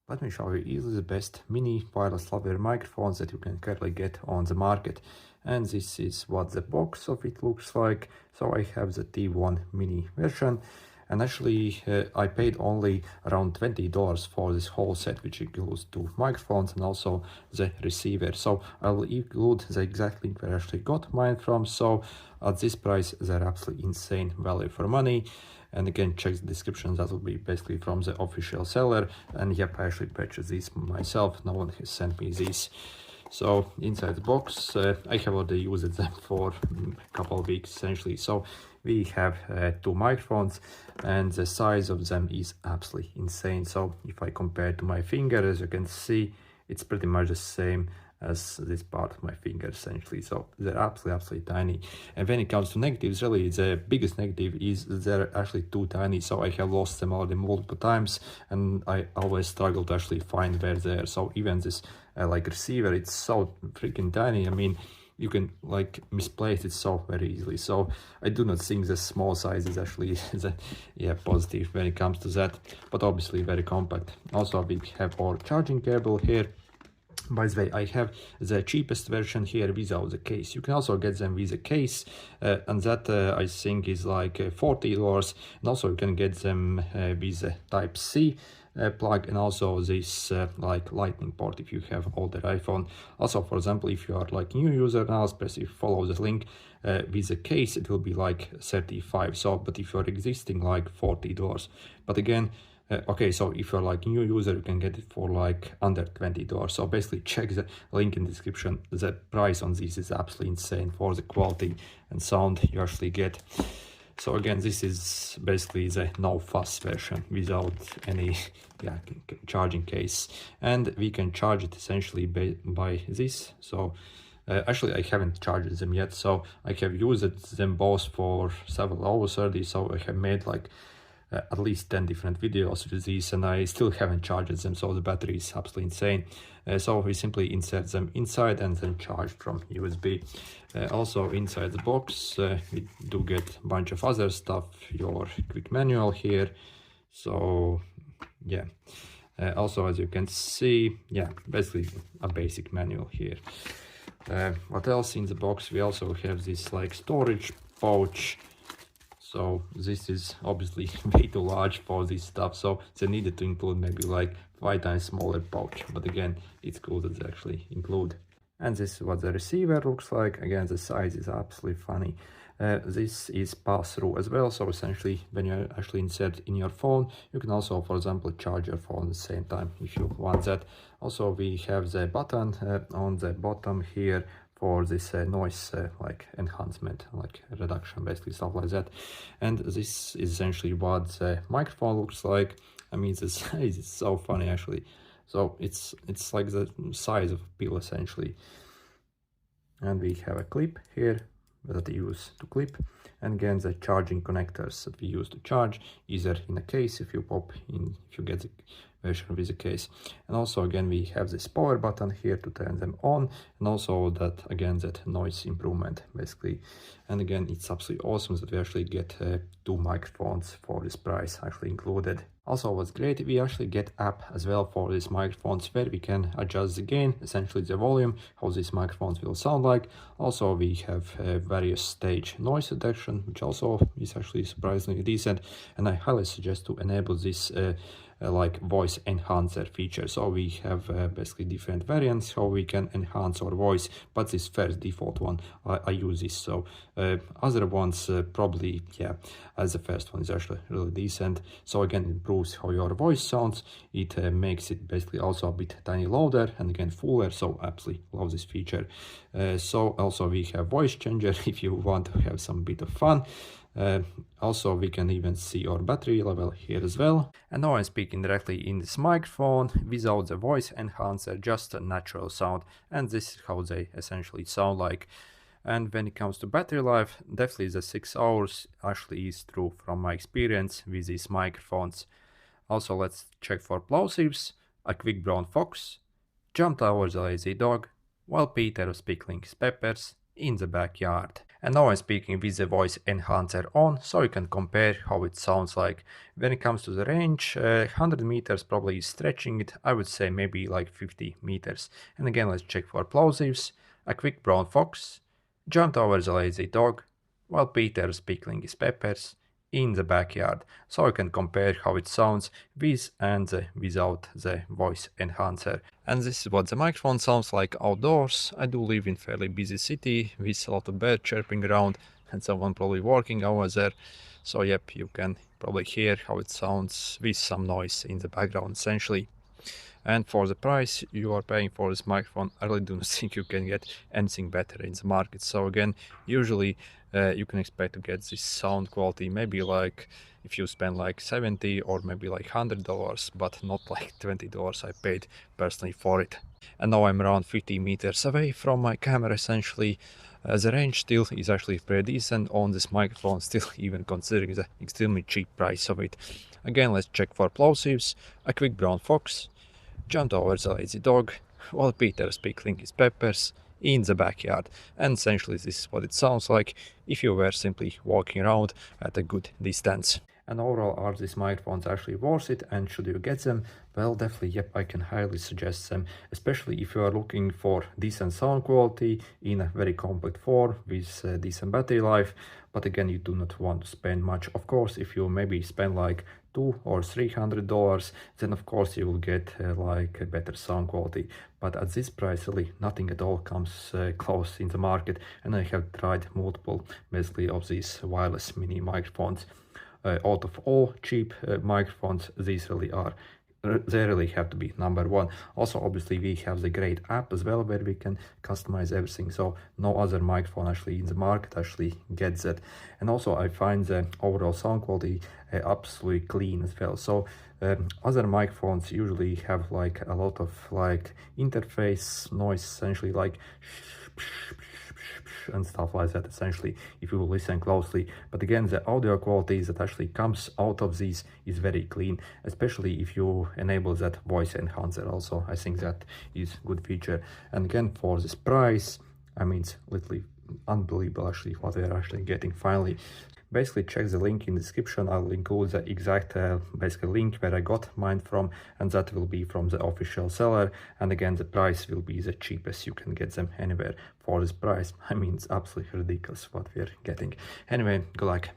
Let me show you easily the best mini wireless lavalier microphones that you can currently get on the market. And this is what the box of it looks like. So I have the T1 mini version. And actually I paid only around $20 for this whole set, which includes 2 microphones and also the receiver. So I'll include the exact link where I actually got mine from. So at this price, they're absolutely insane value for money. And again, check the description, that will be basically from the official seller. And yep, I actually purchased these myself, no one has sent me these. So inside the box, I have already used them for a couple of weeks essentially. So we have 2 microphones and the size of them is absolutely insane. So if I compare to my finger, as you can see, it's pretty much the same as this part of my finger essentially. So they're absolutely tiny. And when it comes to negatives, really the biggest negative is they're actually too tiny. So I have lost them already multiple times and I always struggle to actually find where they're. So even this like receiver, it's so freaking tiny. I mean, you can like misplace it so very easily. So I do not think the small size is actually the positive when it comes to that, but obviously very compact. Also we have our charging cable here. By the way, I have the cheapest version here without the case. You can also get them with a case, and that I think is like $40. And also you can get them with a Type-C plug and also this like lightning port if you have older iPhone. Also, for example, if you are like new user now, especially if you follow the link with a case, it will be like 35. So, but if you're existing, like $40. But again, okay, so if you're like new user, you can get it for like under $20. So basically check the link in the description. The price on this is absolutely insane for the quality and sound you actually get. So again, this is basically the no fuss version without any charging case, and we can charge it essentially by this. So actually I haven't charged them yet, so I have used them both for several hours already. So I have made like at least 10 different videos with these and I still haven't charged them, so the battery is absolutely insane. So we simply insert them inside and then charge from USB. Also inside the box we do get a bunch of other stuff, your quick manual here. So yeah, also as you can see, basically a basic manual here. What else in the box? We also have this like storage pouch. So this is obviously way too large for this stuff, so they needed to include maybe like 5 times smaller pouch, but again, it's cool that they actually include. And this is what the receiver looks like. Again, the size is absolutely funny. This is pass-through as well, so essentially when you actually insert in your phone, you can also, for example, charge your phone at the same time if you want that. Also, we have the button on the bottom here for this noise like enhancement, like reduction, basically stuff like that. And this is essentially what the microphone looks like. I mean, the size is so funny actually. So it's like the size of a pill essentially. And we have a clip here that we use to clip, and again the charging connectors that we use to charge, either in a case if you pop in, if you get the version with a case. And also again we have this power button here to turn them on, and also that again that noise improvement basically. And again, it's absolutely awesome that we actually get 2 microphones for this price actually included. Also, what's great, we actually get app as well for these microphones where we can adjust the gain, essentially the volume, how these microphones will sound like. Also, we have various stage noise reduction, which also is actually surprisingly decent. And I highly suggest to enable this like voice enhancer feature. So we have basically different variants how we can enhance our voice, but this first default one I use this. So other ones probably as the first one is actually really decent. So again, it improves how your voice sounds. It makes it basically also a bit tiny louder and again fuller, so absolutely love this feature. So also we have voice changer if you want to have some bit of fun. Also we can even see our battery level here as well. And now I'm speaking directly in this microphone without the voice enhancer, just a natural sound, and this is how they essentially sound like. And when it comes to battery life, definitely the 6 hours actually is true from my experience with these microphones. Also, let's check for plosives. A quick brown fox jumped over the lazy dog while Peter was pickling his peppers in the backyard. And now I'm speaking with the voice enhancer on, so you can compare how it sounds like. When it comes to the range, 100 meters probably is stretching it, I would say maybe like 50 meters. And again, let's check for plosives. A quick brown fox jumped over the lazy dog, while Peter's pickling his peppers in the backyard, so you can compare how it sounds with and without the voice enhancer. And this is what the microphone sounds like outdoors. I do live in fairly busy city with a lot of birds chirping around and someone probably working over there. So yep, you can probably hear how it sounds with some noise in the background essentially. And for the price you are paying for this microphone, I really do not think you can get anything better in the market. So again, usually you can expect to get this sound quality maybe like if you spend like 70 or maybe like $100, but not like $20 I paid personally for it. And now I'm around 50 meters away from my camera essentially. The range still is actually pretty decent on this microphone, still even considering the extremely cheap price of it. Again, let's check for plosives. A quick brown fox jumped over the lazy dog while Peter is pickling his peppers in the backyard. And essentially this is what it sounds like if you were simply walking around at a good distance. And overall, are these microphones actually worth it, and should you get them? Well, definitely, yep, I can highly suggest them, especially if you are looking for decent sound quality in a very compact form with decent battery life. But again, you do not want to spend much. Of course, if you maybe spend like $200 or $300, then of course you will get like a better sound quality. But at this price, really nothing at all comes close in the market. And I have tried multiple basically of these wireless mini microphones. Out of all cheap microphones, these really are, they really have to be number one. Also, obviously, we have the great app as well where we can customize everything, so no other microphone actually in the market actually gets that. And also I find the overall sound quality absolutely clean as well. So other microphones usually have like a lot of like interface noise, essentially like and stuff like that, essentially, if you will listen closely. But again, the audio quality that actually comes out of these is very clean, especially if you enable that voice enhancer also. I think that is a good feature. And again, for this price, I mean, it's literally unbelievable actually what we're actually getting finally. Basically, check the link in the description. I'll include the exact basically link where I got mine from, and that will be from the official seller. And again, the price will be the cheapest you can get them anywhere for this price. I mean, it's absolutely ridiculous what we're getting. Anyway, good luck.